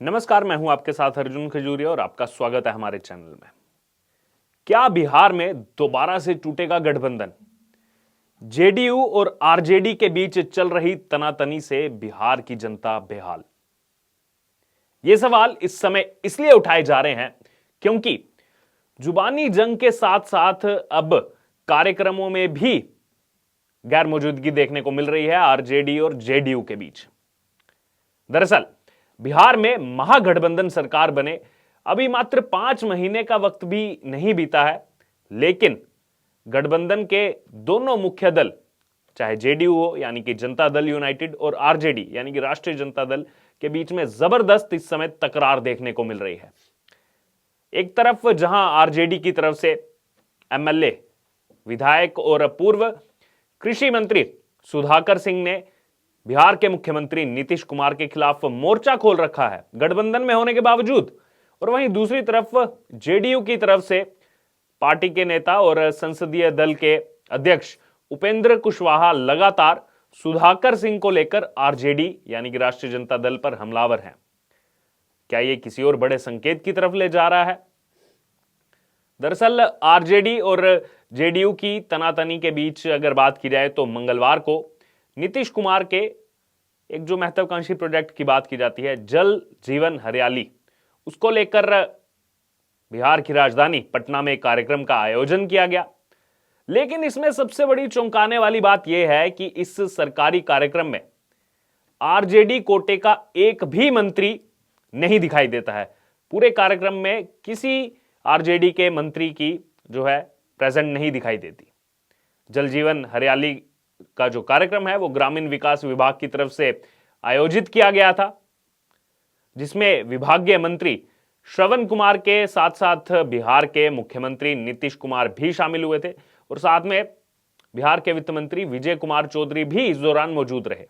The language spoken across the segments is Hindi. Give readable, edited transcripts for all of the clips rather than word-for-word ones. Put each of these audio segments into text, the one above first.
नमस्कार, मैं हूं आपके साथ अर्जुन खजूरिया और आपका स्वागत है हमारे चैनल में। क्या बिहार में दोबारा से टूटेगा गठबंधन? जेडीयू और आरजेडी के बीच चल रही तनातनी से बिहार की जनता बेहाल। ये सवाल इस समय इसलिए उठाए जा रहे हैं क्योंकि जुबानी जंग के साथ साथ अब कार्यक्रमों में भी गैर मौजूदगी देखने को मिल रही है आरजेडी और जेडीयू के बीच। दरअसल बिहार में महागठबंधन सरकार बने अभी मात्र 5 महीने का वक्त भी नहीं बीता है, लेकिन गठबंधन के दोनों मुख्य दल, चाहे जेडीयू हो यानी कि जनता दल यूनाइटेड और आरजेडी यानी कि राष्ट्रीय जनता दल के बीच में जबरदस्त इस समय तकरार देखने को मिल रही है। एक तरफ जहां आरजेडी की तरफ से एमएलए, विधायक और पूर्व कृषि मंत्री सुधाकर सिंह ने बिहार के मुख्यमंत्री नीतीश कुमार के खिलाफ मोर्चा खोल रखा है गठबंधन में होने के बावजूद, और वहीं दूसरी तरफ जेडीयू की तरफ से पार्टी के नेता और संसदीय दल के अध्यक्ष उपेंद्र कुशवाहा लगातार सुधाकर सिंह को लेकर आरजेडी यानी कि राष्ट्रीय जनता दल पर हमलावर हैं। क्या यह किसी और बड़े संकेत की तरफ ले जा रहा है? दरअसल आरजेडी और जेडीयू की तनातनी के बीच अगर बात की जाए तो मंगलवार को नीतीश कुमार के एक जो महत्वाकांक्षी प्रोजेक्ट की बात की जाती है, जल जीवन हरियाली, उसको लेकर बिहार की राजधानी पटना में एक कार्यक्रम का आयोजन किया गया। लेकिन इसमें सबसे बड़ी चौंकाने वाली बात यह है कि इस सरकारी कार्यक्रम में आरजेडी कोटे का एक भी मंत्री नहीं दिखाई देता है। पूरे कार्यक्रम में किसी आरजेडी के मंत्री की जो है प्रेजेंट नहीं दिखाई देती। जल जीवन हरियाली का जो कार्यक्रम है वो ग्रामीण विकास विभाग की तरफ से आयोजित किया गया था, जिसमें विभागीय मंत्री श्रवण कुमार के साथ साथ बिहार के मुख्यमंत्री नीतीश कुमार भी शामिल हुए थे और साथ में बिहार के वित्त मंत्री विजय कुमार चौधरी भी इस दौरान मौजूद रहे।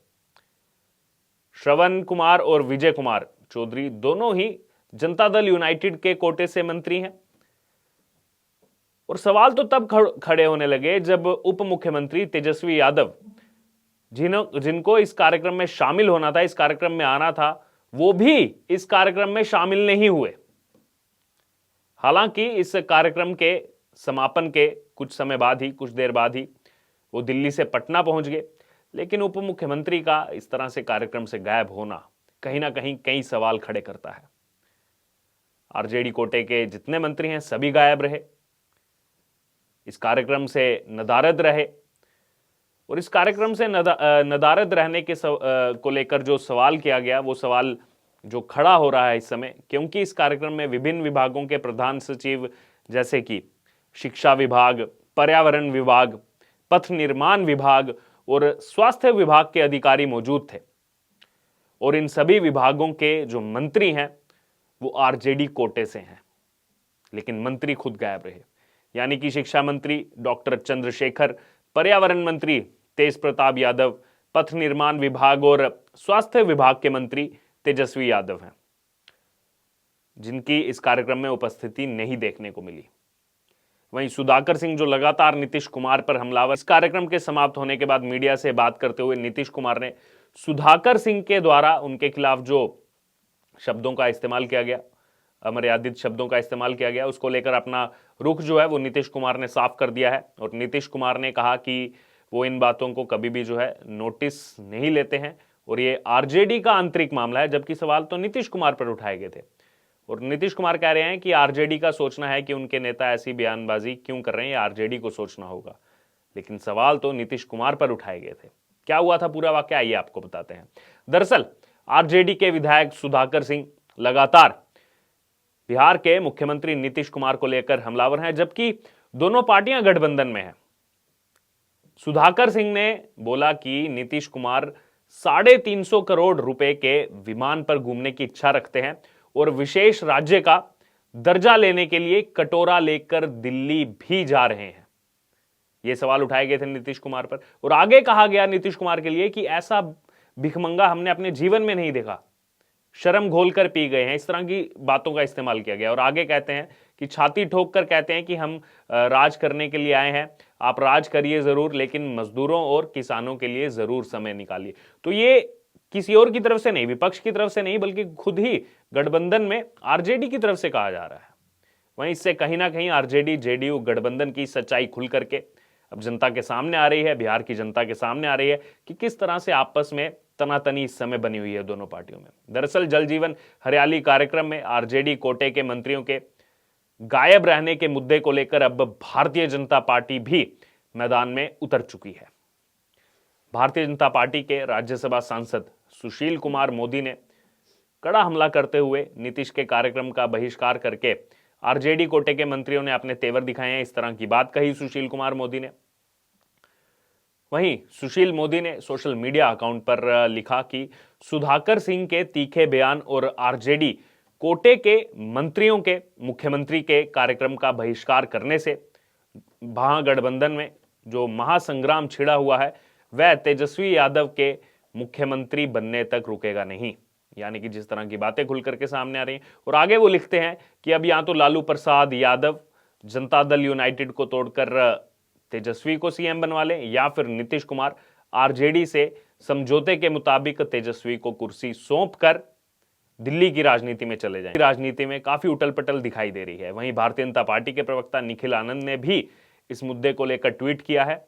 श्रवण कुमार और विजय कुमार चौधरी दोनों ही जनता दल यूनाइटेड के कोटे से मंत्री हैं। और सवाल तो तब खड़े होने लगे जब उप मुख्यमंत्री तेजस्वी यादव, जिनको इस कार्यक्रम में शामिल होना था, इस कार्यक्रम में आना था, वो भी इस कार्यक्रम में शामिल नहीं हुए। हालांकि इस कार्यक्रम के समापन के कुछ समय बाद ही, कुछ देर बाद ही वो दिल्ली से पटना पहुंच गए। लेकिन उप मुख्यमंत्री का इस तरह से कार्यक्रम से गायब होना कहीं ना कहीं कई सवाल खड़े करता है। आरजेडी कोटे के जितने मंत्री हैं सभी गायब रहे, इस कार्यक्रम से नदारद रहे। और इस कार्यक्रम से नदारद रहने के को लेकर जो सवाल किया गया, वो सवाल जो खड़ा हो रहा है इस समय, क्योंकि इस कार्यक्रम में विभिन्न विभागों के प्रधान सचिव जैसे कि शिक्षा विभाग, पर्यावरण विभाग, पथ निर्माण विभाग और स्वास्थ्य विभाग के अधिकारी मौजूद थे। और इन सभी विभागों के जो मंत्री हैं वो आरजेडी कोटे से हैं, लेकिन मंत्री खुद गायब रहे। यानी कि शिक्षा मंत्री डॉक्टर चंद्रशेखर, पर्यावरण मंत्री तेज प्रताप यादव, पथ निर्माण विभाग और स्वास्थ्य विभाग के मंत्री तेजस्वी यादव हैं, जिनकी इस कार्यक्रम में उपस्थिति नहीं देखने को मिली। वहीं सुधाकर सिंह जो लगातार नीतीश कुमार पर हमलावर, इस कार्यक्रम के समाप्त होने के बाद मीडिया से बात करते हुए नीतीश कुमार ने सुधाकर सिंह के द्वारा उनके खिलाफ जो शब्दों का इस्तेमाल किया गया, अमर्यादित शब्दों का इस्तेमाल किया गया, उसको लेकर अपना रुख जो है वो नीतीश कुमार ने साफ कर दिया है। और नीतीश कुमार ने कहा कि वो इन बातों को कभी भी जो है नोटिस नहीं लेते हैं और ये आरजेडी का आंतरिक मामला है, जबकि सवाल तो नीतीश कुमार पर उठाए गए थे। और नीतीश कुमार कह रहे हैं कि आरजेडी का सोचना है कि उनके नेता ऐसी बयानबाजी क्यों कर रहे हैं, आरजेडी को सोचना होगा। लेकिन सवाल तो नीतीश कुमार पर उठाए गए थे। क्या हुआ था पूरा वाकया, आइए आपको बताते हैं। दरअसल आरजेडी के विधायक सुधाकर सिंह लगातार बिहार के मुख्यमंत्री नीतीश कुमार को लेकर हमलावर हैं, जबकि दोनों पार्टियां गठबंधन में हैं। सुधाकर सिंह ने बोला कि नीतीश कुमार 350 करोड़ रुपए के विमान पर घूमने की इच्छा रखते हैं और विशेष राज्य का दर्जा लेने के लिए कटोरा लेकर दिल्ली भी जा रहे हैं। यह सवाल उठाए गए थे नीतीश कुमार पर। और आगे कहा गया नीतीश कुमार के लिए कि ऐसा भिखमंगा हमने अपने जीवन में नहीं देखा, शर्म घोलकर पी गए हैं, इस तरह की बातों का इस्तेमाल किया गया। और आगे कहते हैं कि छाती ठोक कर कहते हैं कि हम राज करने के लिए आए हैं, आप राज करिए जरूर, लेकिन मजदूरों और किसानों के लिए जरूर समय निकालिए। तो ये किसी और की तरफ से नहीं, विपक्ष की तरफ से नहीं, बल्कि खुद ही गठबंधन में आरजेडी की तरफ से कहा जा रहा है। वहीं इससे कहीं ना कहीं आरजेडी जेडीयू गठबंधन की सच्चाई खुल करके अब जनता के सामने आ रही है, बिहार की जनता के सामने आ रही है कि किस तरह से आपस में तनातनी इस समय बनी हुई है दोनों पार्टियों में। दरअसल जल जीवन हरियाली कार्यक्रम में आरजेडी कोटे के मंत्रियों के गायब रहने के मुद्दे को लेकर अब भारतीय जनता पार्टी भी मैदान में उतर चुकी है। भारतीय जनता पार्टी के राज्यसभा सांसद सुशील कुमार मोदी ने कड़ा हमला करते हुए नीतीश के कार्यक्रम का बहिष्कार करके आरजेडी कोटे के मंत्रियों ने अपने तेवर दिखाए हैं, इस तरह की बात कही सुशील कुमार मोदी ने। वहीं सुशील मोदी ने सोशल मीडिया अकाउंट पर लिखा कि सुधाकर सिंह के तीखे बयान और आरजेडी कोटे के मंत्रियों के मुख्यमंत्री के कार्यक्रम का बहिष्कार करने से महागठबंधन में जो महासंग्राम छिड़ा हुआ है वह तेजस्वी यादव के मुख्यमंत्री बनने तक रुकेगा नहीं। यानी कि जिस तरह की बातें खुल करके सामने आ रही हैं। और आगे वो लिखते हैं कि अब या तो लालू प्रसाद यादव जनता दल यूनाइटेड को तोड़कर तेजस्वी को सीएम बनवा लें, या फिर नीतीश कुमार आरजेडी से समझौते के मुताबिक तेजस्वी को कुर्सी सौंप कर दिल्ली की राजनीति में चले जाएं। राजनीति में काफी उटल पटल दिखाई दे रही है। वहीं भारतीय जनता पार्टी के प्रवक्ता निखिल आनंद ने भी इस मुद्दे को लेकर ट्वीट किया है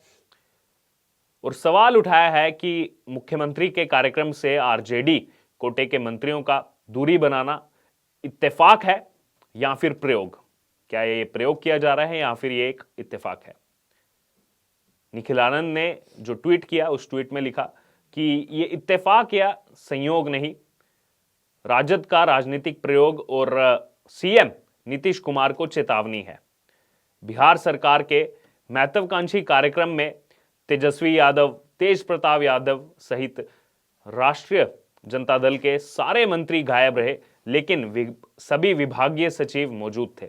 और सवाल उठाया है कि मुख्यमंत्री के कार्यक्रम से आरजेडी कोटे के मंत्रियों का दूरी बनाना इत्तेफाक है या फिर प्रयोग। क्या ये प्रयोग किया जा रहा है या फिर ये एक इत्तेफाक है। निखिल आनंद ने जो ट्वीट किया उस ट्वीट में लिखा कि ये इत्तेफाक या संयोग नहीं, राजद का राजनीतिक प्रयोग और सीएम नीतीश कुमार को चेतावनी है। बिहार सरकार के महत्वाकांक्षी कार्यक्रम में तेजस्वी यादव, तेज प्रताप यादव सहित राष्ट्रीय जनता दल के सारे मंत्री गायब रहे, लेकिन सभी विभागीय सचिव मौजूद थे।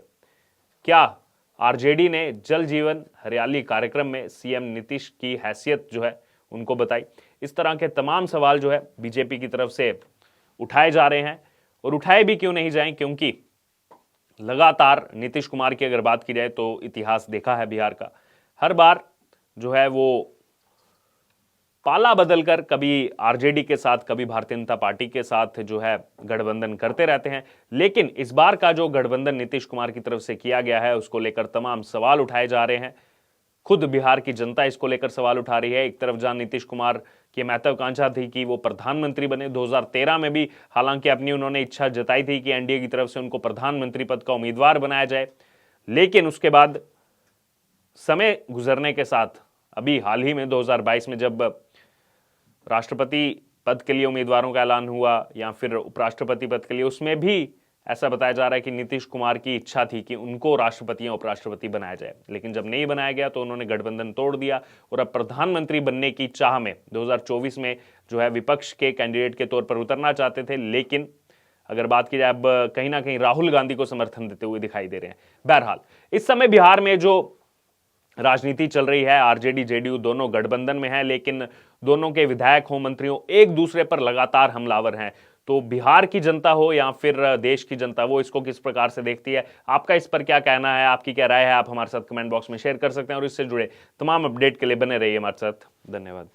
क्या आरजेडी ने जल जीवन हरियाली कार्यक्रम में सीएम नीतीश की हैसियत जो है उनको बताई? इस तरह के तमाम सवाल जो है बीजेपी की तरफ से उठाए जा रहे हैं और उठाए भी क्यों नहीं जाएं, क्योंकि लगातार नीतीश कुमार की अगर बात की जाए तो इतिहास देखा है बिहार का, हर बार जो है वो पाला बदलकर कभी आरजेडी के साथ कभी भारतीय जनता पार्टी के साथ जो है गठबंधन करते रहते हैं। लेकिन इस बार का जो गठबंधन नीतीश कुमार की तरफ से किया गया है उसको लेकर तमाम सवाल उठाए जा रहे हैं। खुद बिहार की जनता इसको लेकर सवाल उठा रही है। एक तरफ जहां नीतीश कुमार की महत्वाकांक्षा थी कि वो प्रधानमंत्री बने, 2013 में भी हालांकि अपनी उन्होंने इच्छा जताई थी कि एनडीए की तरफ से उनको प्रधानमंत्री पद का उम्मीदवार बनाया जाए, लेकिन उसके बाद समय गुजरने के साथ अभी हाल ही में 2022 में जब राष्ट्रपति पद के लिए उम्मीदवारों का ऐलान हुआ या फिर उपराष्ट्रपति पद के लिए, उसमें भी ऐसा बताया जा रहा है कि नीतीश कुमार की इच्छा थी कि उनको राष्ट्रपति या उपराष्ट्रपति बनाया जाए, लेकिन जब नहीं बनाया गया तो उन्होंने गठबंधन तोड़ दिया और अब प्रधानमंत्री बनने की चाह में 2024 में जो है विपक्ष के कैंडिडेट के तौर पर उतरना चाहते थे, लेकिन अगर बात की जाए अब कहीं ना कहीं राहुल गांधी को समर्थन देते हुए दिखाई दे रहे हैं। बहरहाल इस समय बिहार में जो राजनीति चल रही है, आरजेडी जेडीयू दोनों गठबंधन में है, लेकिन दोनों के विधायक हो, मंत्रियों एक दूसरे पर लगातार हमलावर हैं। तो बिहार की जनता हो या फिर देश की जनता, वो इसको किस प्रकार से देखती है? आपका इस पर क्या कहना है, आपकी क्या राय है? आप हमारे साथ कमेंट बॉक्स में शेयर कर सकते हैं और इससे जुड़े तमाम अपडेट के लिए बने रहिए हमारे साथ। धन्यवाद।